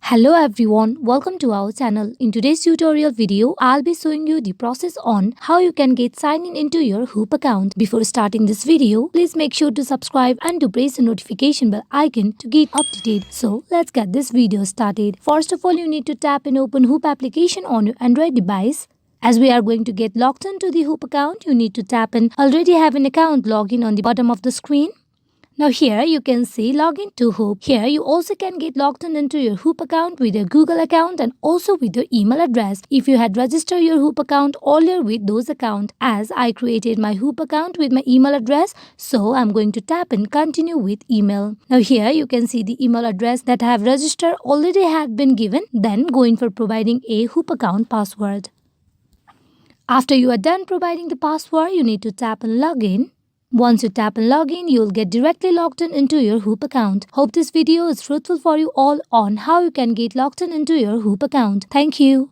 Hello everyone, welcome to our channel. In today's tutorial video, I'll be showing you the process on how you can get signed in into your Hoop account. Before starting this video, please make sure to subscribe and to press the notification bell icon to get updated. So let's get this video started. First of all, you need to tap and open Hoop application on your Android device. As we are going to get logged into the Hoop account, you need to tap and already have an account login on the bottom of the screen. Now here you can see login to Hoop. Here you also can get logged in into your Hoop account with your Google account and also with your email address if you had registered your Hoop account earlier with those accounts. As I created my Hoop account with my email address, so I'm going to tap and continue with email. Now here you can see the email address that I have registered already had been given. Then going for providing a Hoop account password. After you are done providing the password, you need to tap and login. Once you tap and log in, you'll get directly logged in into your Hoop account. Hope this video is fruitful for you all on how you can get logged in into your Hoop account. Thank you.